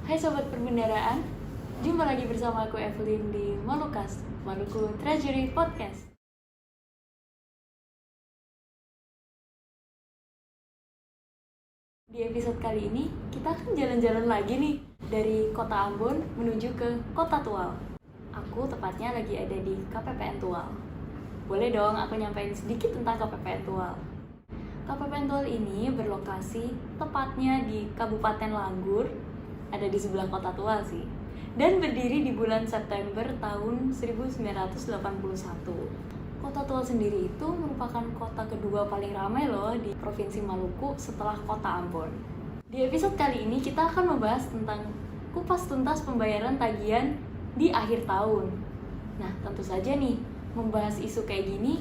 Hai Sobat Perbendaraan, jumpa lagi bersama aku Evelyn di Malukas, Maluku Treasury Podcast. Di episode kali ini, kita akan jalan-jalan lagi nih dari kota Ambon menuju ke kota Tual. Aku tepatnya lagi ada di KPPN Tual. Boleh dong aku nyampein sedikit tentang KPPN Tual. KPPN Tual ini berlokasi tepatnya di Kabupaten Langgur, ada di sebelah kota Tual sih, dan berdiri di bulan September tahun 1981. Kota Tual sendiri itu merupakan kota kedua paling ramai loh di Provinsi Maluku setelah kota Ambon. Di episode kali ini kita akan membahas tentang kupas tuntas pembayaran tagihan di akhir tahun. Nah, tentu saja nih, membahas isu kayak gini,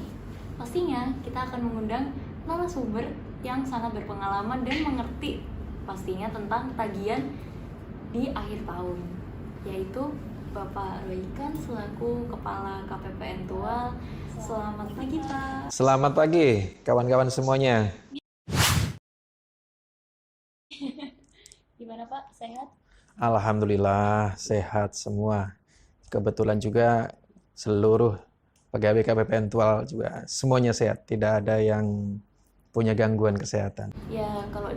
pastinya kita akan mengundang narasumber yang sangat berpengalaman dan mengerti pastinya tentang tagihan di akhir tahun, yaitu Bapak Roykan selaku Kepala KPPN Tual. Selamat pagi, Pak. Selamat pagi, kawan-kawan semuanya. Gimana, Pak? Sehat? Alhamdulillah, sehat semua. Kebetulan juga seluruh pegawai KPPN Tual juga semuanya sehat, tidak ada yang punya gangguan kesehatan. Ya, kalau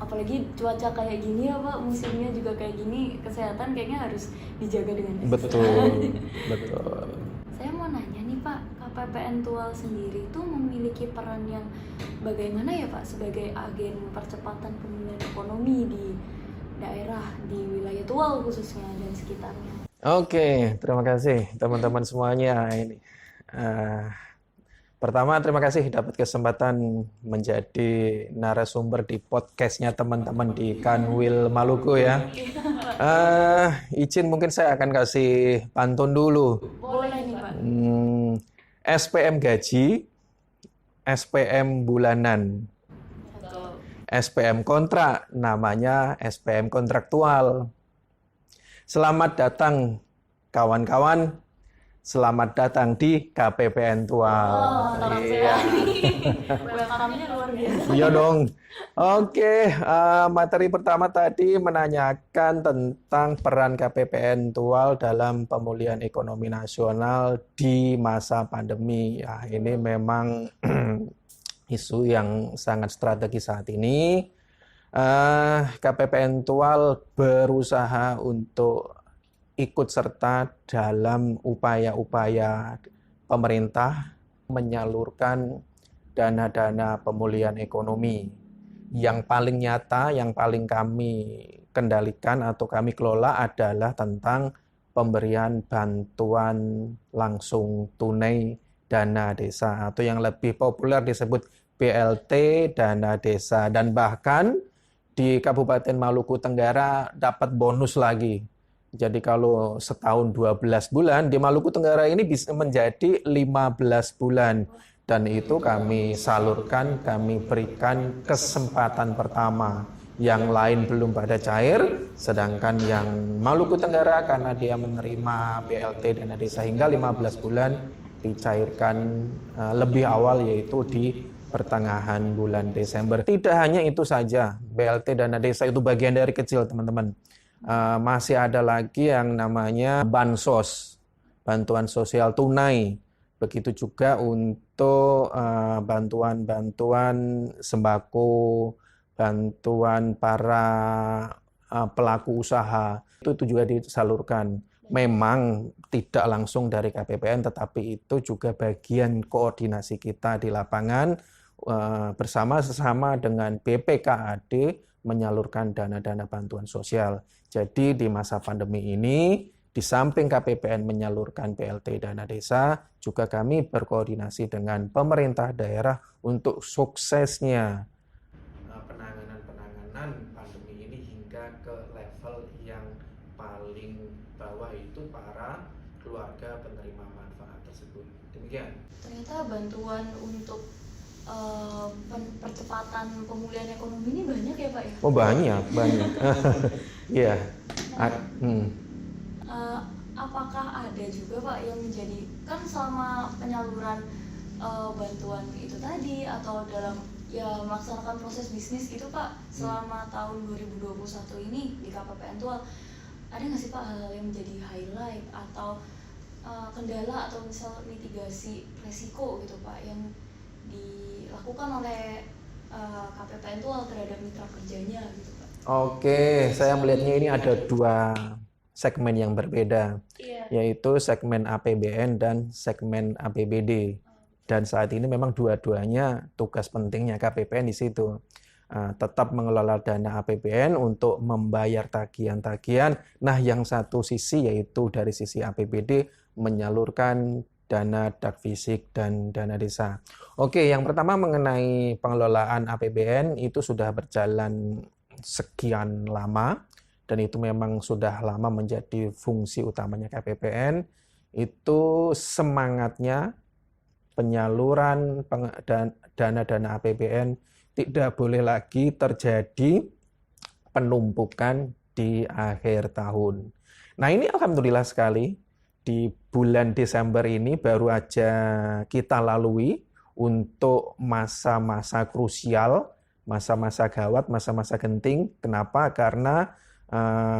apalagi cuaca kayak gini ya, Pak, musimnya juga kayak gini, kesehatan kayaknya harus dijaga dengan ekstra. Betul. Saya mau nanya nih, Pak, KPPN Tual sendiri itu memiliki peran yang bagaimana ya, Pak, sebagai agen percepatan pemulihan ekonomi di daerah, di wilayah Tual khususnya dan sekitarnya. Oke, terima kasih teman-teman semuanya. Pertama, terima kasih dapat kesempatan menjadi narasumber di podcastnya teman-teman di Kanwil Maluku ya. Izin mungkin saya akan kasih pantun dulu. Boleh nih, Pak. SPM gaji, SPM bulanan, SPM kontrak, namanya SPM kontraktual. Selamat datang kawan-kawan. Selamat datang di KPPN Tual. Welcome-nya luar biasa. Iya dong. Oke, materi pertama tadi menanyakan tentang peran KPPN Tual dalam pemulihan ekonomi nasional di masa pandemi. Ya, ini memang isu yang sangat strategis saat ini. KPPN Tual berusaha untuk ikut serta dalam upaya-upaya pemerintah menyalurkan dana-dana pemulihan ekonomi. Yang paling nyata, yang paling kami kendalikan atau kami kelola adalah tentang pemberian bantuan langsung tunai dana desa atau yang lebih populer disebut BLT dana desa, dan bahkan di Kabupaten Maluku Tenggara dapat bonus lagi. Jadi kalau setahun 12 bulan, di Maluku Tenggara ini bisa menjadi 15 bulan. Dan itu kami salurkan, kami berikan kesempatan pertama. Yang lain belum pada cair, sedangkan yang Maluku Tenggara karena dia menerima BLT dana desa hingga 15 bulan, dicairkan lebih awal yaitu di pertengahan bulan Desember. Tidak hanya itu saja, BLT dana desa itu bagian dari kecil teman-teman. Masih ada lagi yang namanya bansos, bantuan sosial tunai. Begitu juga untuk bantuan-bantuan sembako, bantuan para pelaku usaha. Itu juga disalurkan. Memang tidak langsung dari KPPN, tetapi itu juga bagian koordinasi kita di lapangan bersama-sama dengan BPKAD menyalurkan dana-dana bantuan sosial. Jadi di masa pandemi ini, di samping KPPN menyalurkan BLT dana desa, juga kami berkoordinasi dengan pemerintah daerah untuk suksesnya penanganan pandemi ini hingga ke level yang paling bawah, itu para keluarga penerima manfaat tersebut. Demikian. Ternyata bantuan untuk percepatan pemulihan ekonomi ini banyak ya, Pak ya? Oh banyak. Iya. Apakah ada juga, Pak, yang menjadi, kan selama penyaluran bantuan itu tadi atau dalam ya melaksanakan proses bisnis gitu Pak selama tahun 2021 ini di KPPN Tual. Ada nggak sih Pak hal-hal yang menjadi highlight atau kendala atau misal mitigasi resiko gitu Pak yang dilakukan oleh KPPN Tual terhadap mitra kerjanya gitu Pak? Oke, saya melihatnya ini ada dua segmen yang berbeda, Iya. yaitu segmen APBN dan segmen APBD. Dan saat ini memang dua-duanya tugas pentingnya KPPN di situ. Tetap mengelola dana APBN untuk membayar tagihan-tagihan. Nah, yang satu sisi yaitu dari sisi APBD menyalurkan dana dak fisik dan dana desa. Oke, yang pertama mengenai pengelolaan APBN itu sudah berjalan sekian lama dan itu memang sudah lama menjadi fungsi utamanya KPPN. Itu semangatnya penyaluran dana-dana APBN tidak boleh lagi terjadi penumpukan di akhir tahun. Nah, ini alhamdulillah sekali di bulan Desember ini baru aja kita lalui untuk masa-masa krusial, masa-masa gawat, masa-masa genting. Kenapa? Karena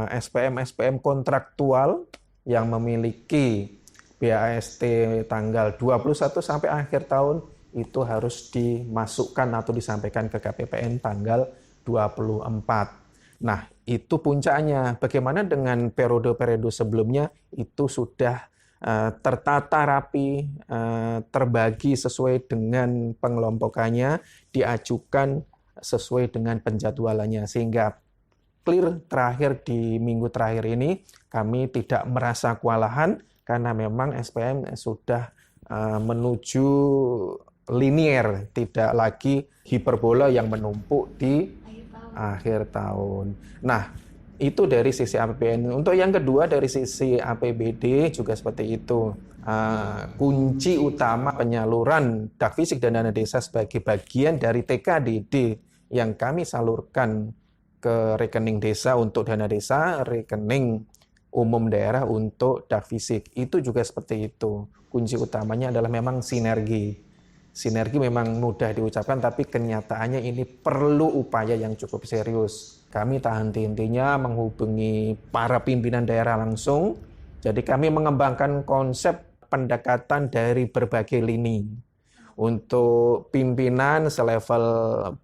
SPM-SPM kontraktual yang memiliki BAST tanggal 21 sampai akhir tahun itu harus dimasukkan atau disampaikan ke KPPN tanggal 24. Nah, itu puncaknya. Bagaimana dengan periode-periode sebelumnya itu sudah tertata rapi, terbagi sesuai dengan pengelompokannya, diajukan sesuai dengan penjadwalannya, sehingga clear terakhir di minggu terakhir ini kami tidak merasa kewalahan karena memang SPM sudah menuju linier, tidak lagi hiperbola yang menumpuk di akhir tahun. Nah, itu dari sisi APBN. Untuk yang kedua dari sisi APBD juga seperti itu. Kunci utama penyaluran dak fisik dan dana desa sebagai bagian dari TKDD yang kami salurkan ke rekening desa untuk dana desa, rekening umum daerah untuk dak fisik. Itu juga seperti itu. Kunci utamanya adalah memang sinergi. Sinergi memang mudah diucapkan, tapi kenyataannya ini perlu upaya yang cukup serius. Kami tak henti-hentinya menghubungi para pimpinan daerah langsung. Jadi kami mengembangkan konsep pendekatan dari berbagai lini. Untuk pimpinan selevel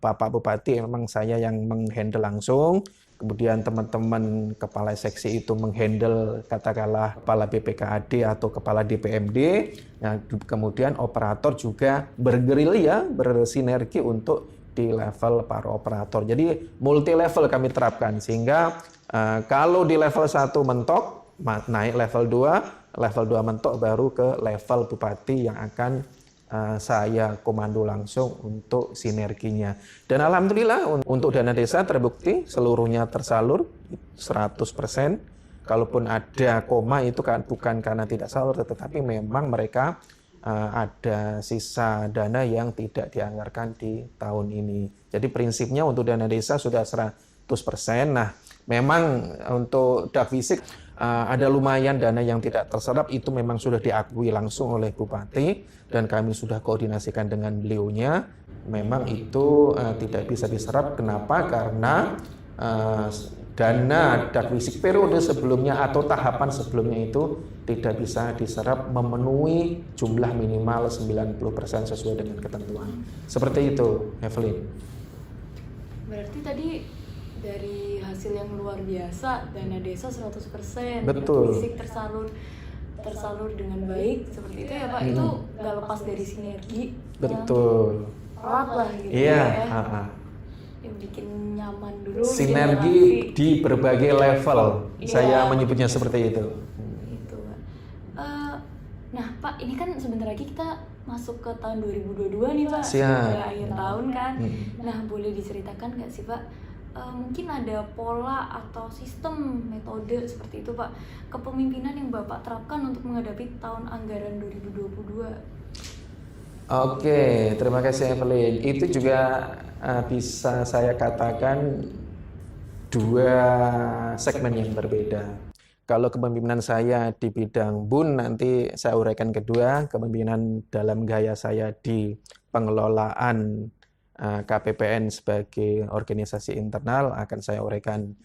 Bapak Bupati memang saya yang menghandle langsung. Kemudian teman-teman kepala seksi itu menghandle katakanlah kepala BPKAD atau kepala DPMD. Nah, kemudian operator juga bergerilya, bersinergi untuk di level para operator. Jadi multi level kami terapkan sehingga kalau di level 1 mentok, naik level 2, level 2 mentok baru ke level bupati yang akan saya komando langsung untuk sinerginya. Dan alhamdulillah untuk dana desa terbukti seluruhnya tersalur 100%. Kalaupun ada koma itu kan bukan karena tidak salur, tetapi memang mereka ada sisa dana yang tidak dianggarkan di tahun ini. Jadi prinsipnya untuk dana desa sudah 100%. Nah, memang untuk dak fisik ada lumayan dana yang tidak terserap, itu memang sudah diakui langsung oleh Bupati dan kami sudah koordinasikan dengan beliaunya. Memang itu tidak bisa diserap. Kenapa? Karena dana dak fisik periode sebelumnya atau tahapan sebelumnya itu tidak bisa diserap memenuhi jumlah minimal 90% sesuai dengan ketentuan. Seperti itu, Evelyn. Berarti tadi dari hasil yang luar biasa, dana desa 100%, Betul. fisik tersalur dengan baik seperti itu ya Pak. Itu nggak lepas dari sinergi. Betul. Erat lah gitu Iya. ya. Yang bikin nyaman dulu. Sinergi di berbagai level. Iya. Saya menyebutnya seperti itu. Itu Pak. Nah Pak, ini kan sebentar lagi kita masuk ke tahun 2022 nih Pak. Siap. Sudah akhir tahun kan. Nah boleh diceritakan nggak sih Pak? Mungkin ada pola atau sistem metode seperti itu Pak kepemimpinan yang Bapak terapkan untuk menghadapi tahun anggaran 2022. Oke, terima kasih Evelyn. Itu juga bisa saya katakan dua segmen yang berbeda. Kalau kepemimpinan saya di bidang BUN, nanti saya uraikan kedua, kepemimpinan dalam gaya saya di pengelolaan KPPN sebagai organisasi internal akan saya uraikan.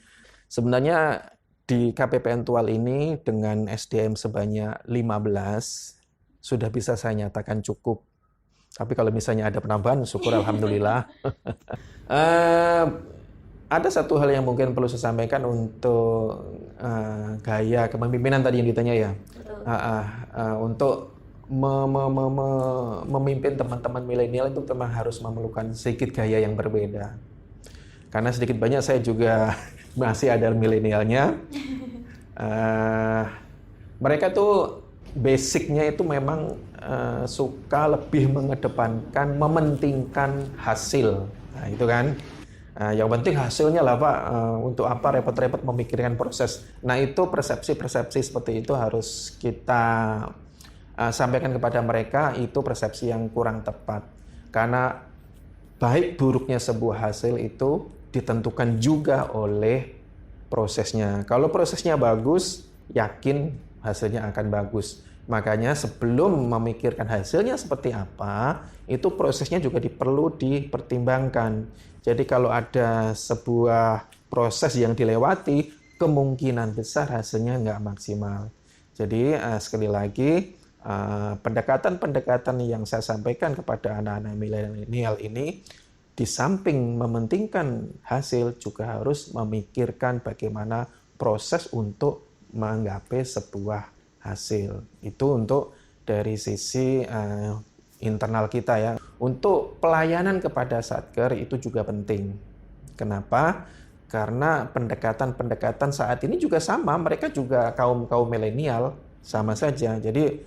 Sebenarnya di KPPN Tual ini dengan SDM sebanyak 15 sudah bisa saya nyatakan cukup. Tapi kalau misalnya ada penambahan, syukur alhamdulillah. Eh, ada satu hal yang mungkin perlu saya sampaikan untuk gaya kepemimpinan tadi yang ditanya ya. Untuk memimpin teman-teman milenial itu memang harus memerlukan sedikit gaya yang berbeda. Karena sedikit banyak saya juga masih ada milenialnya. Mereka tuh basicnya itu memang suka lebih mengedepankan, mementingkan hasil. Nah, itu kan. Yang penting hasilnya lah Pak, untuk apa repot-repot memikirkan proses. Nah itu persepsi-persepsi seperti itu harus kita sampaikan kepada mereka, itu persepsi yang kurang tepat. Karena baik buruknya sebuah hasil itu ditentukan juga oleh prosesnya. Kalau prosesnya bagus, yakin hasilnya akan bagus. Makanya sebelum memikirkan hasilnya seperti apa, itu prosesnya juga perlu dipertimbangkan. Jadi kalau ada sebuah proses yang dilewati, kemungkinan besar hasilnya nggak maksimal. Jadi sekali lagi, pendekatan-pendekatan yang saya sampaikan kepada anak-anak milenial ini, di samping mementingkan hasil, juga harus memikirkan bagaimana proses untuk menggapai sebuah hasil. Itu untuk dari sisi internal kita ya. Untuk pelayanan kepada Satker itu juga penting. Kenapa? Karena pendekatan-pendekatan saat ini juga sama, mereka juga kaum milenial, sama saja. Jadi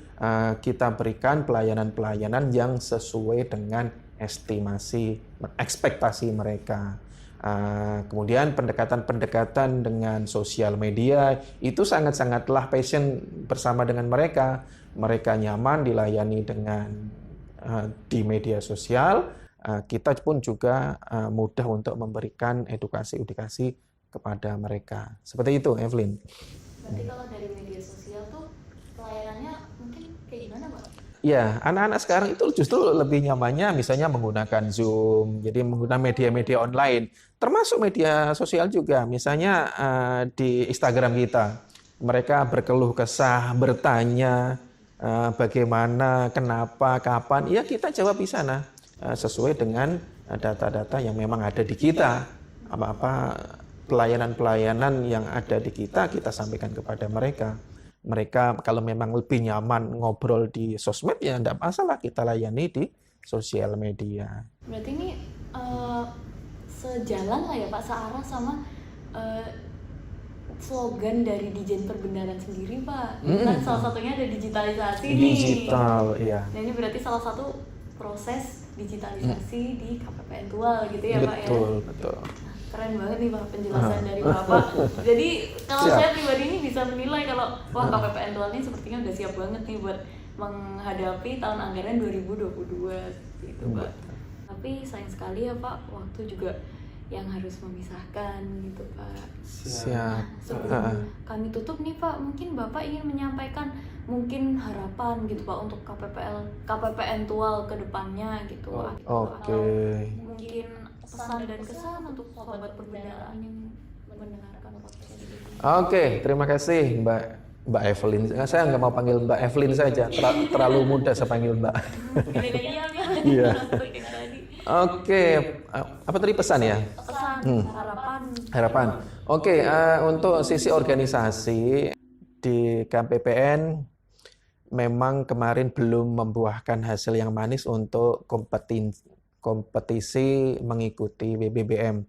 kita berikan pelayanan-pelayanan yang sesuai dengan estimasi, ekspektasi mereka. Kemudian pendekatan-pendekatan dengan sosial media itu sangat-sangatlah passion bersama dengan mereka. Mereka nyaman dilayani dengan di media sosial. Kita pun juga mudah untuk memberikan edukasi-edukasi kepada mereka. Seperti itu, Evelyn. Berarti kalau dari media sosial tuh pelayanannya mungkin kayak gimana, Pak? Ya, anak-anak sekarang itu justru lebih nyamannya misalnya menggunakan Zoom, jadi menggunakan media-media online, termasuk media sosial juga. Misalnya di Instagram kita, mereka berkeluh kesah, bertanya bagaimana, kenapa, kapan, ya kita jawab di sana sesuai dengan data-data yang memang ada di kita. Apa-apa pelayanan-pelayanan yang ada di kita sampaikan kepada mereka. Mereka kalau memang lebih nyaman ngobrol di sosmed, ya tidak masalah, kita layani di sosial media. Berarti ini sejalan lah ya Pak, searah sama slogan dari Dijen Perbendaharaan sendiri Pak. Kan salah satunya ada digitalisasi nih. Digital, iya. Nah ini berarti salah satu proses digitalisasi di KPPN Tual gitu ya Pak ya? Betul. Keren banget nih Pak penjelasan dari Bapak. Jadi kalau saya pribadi ini bisa menilai kalau wah KPPN Tual ini sepertinya udah siap banget nih buat menghadapi tahun anggaran 2022 gitu Pak. Tapi sayang sekali ya Pak, waktu juga yang harus memisahkan gitu Pak. Siap. Sebelum kami tutup nih Pak, mungkin Bapak ingin menyampaikan mungkin harapan gitu Pak untuk KPPN Tual ke depannya gitu. Oke. Atau mungkin pesan dan kesan untuk sobat perbendaharaan yang mendengarkan podcast ini. Oke, terima kasih Mbak Evelyn. Saya nggak mau panggil Mbak Evelyn saja, terlalu muda saya panggil Mbak. Iya. Oke, apa tadi pesan ya? Pesan, harapan. Oke, untuk sisi organisasi di KPPN memang kemarin belum membuahkan hasil yang manis untuk kompetisi mengikuti BBBM.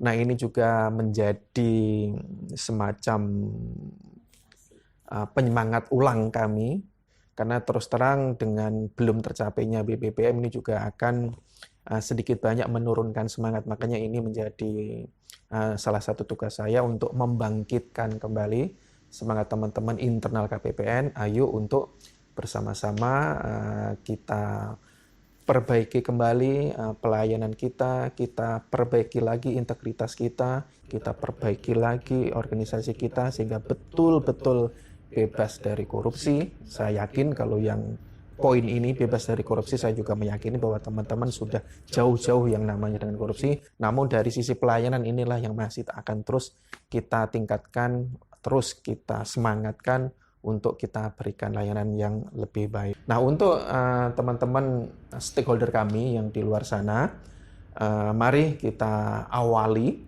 Nah, ini juga menjadi semacam penyemangat ulang kami, karena terus terang dengan belum tercapainya BBBM ini juga akan sedikit banyak menurunkan semangat. Makanya ini menjadi salah satu tugas saya untuk membangkitkan kembali semangat teman-teman internal KPPN. Ayo untuk bersama-sama kita perbaiki kembali pelayanan kita perbaiki lagi integritas kita perbaiki lagi organisasi kita sehingga betul-betul bebas dari korupsi. Saya yakin kalau yang poin ini bebas dari korupsi, saya juga meyakini bahwa teman-teman sudah jauh-jauh yang namanya dengan korupsi. Namun dari sisi pelayanan inilah yang masih akan terus kita tingkatkan, terus kita semangatkan untuk kita berikan layanan yang lebih baik. Nah, untuk teman-teman stakeholder kami yang di luar sana, mari kita awali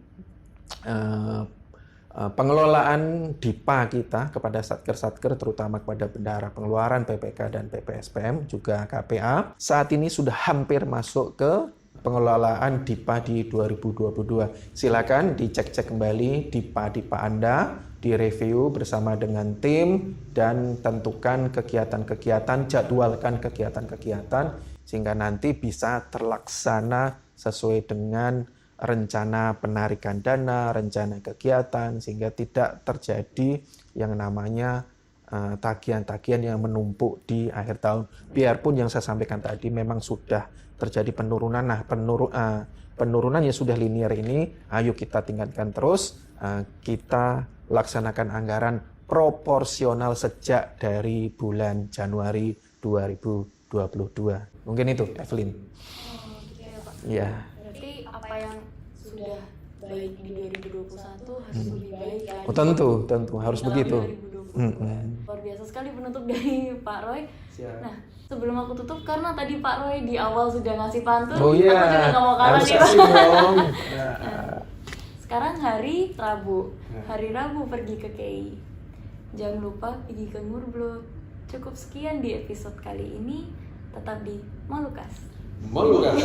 pengelolaan DIPA kita kepada satker-satker, terutama kepada bendahara pengeluaran, PPK dan PPSPM, juga KPA. Saat ini sudah hampir masuk ke pengelolaan DIPA di 2022. Silakan dicek-cek kembali DIPA Anda, direview bersama dengan tim, dan tentukan kegiatan-kegiatan, jadwalkan kegiatan-kegiatan, sehingga nanti bisa terlaksana sesuai dengan rencana penarikan dana, rencana kegiatan, sehingga tidak terjadi yang namanya tagihan-tagihan yang menumpuk di akhir tahun. Biarpun yang saya sampaikan tadi memang sudah terjadi penurunan, penurunan yang sudah linear ini, ayo kita tingkatkan terus, kita laksanakan anggaran proporsional sejak dari bulan Januari 2022. Mungkin itu, Evelyn. Gitu ya Pak. Ya. Berarti apa yang sudah baik di 2021 harus lebih baik lagi. Oh, tentu harus dalam begitu. 2022. Luar biasa sekali penutup dari Pak Roy. Siap. Nah, sebelum aku tutup, karena tadi Pak Roy di awal sudah ngasih pantun, Oh iya, aku juga nggak mau kalah harus nih. kasih dong. Sekarang hari Rabu. Hari Rabu pergi ke KI. Jangan lupa pergi ke Murblot. Cukup sekian di episode kali ini. Tetap di Molukas. Molukas.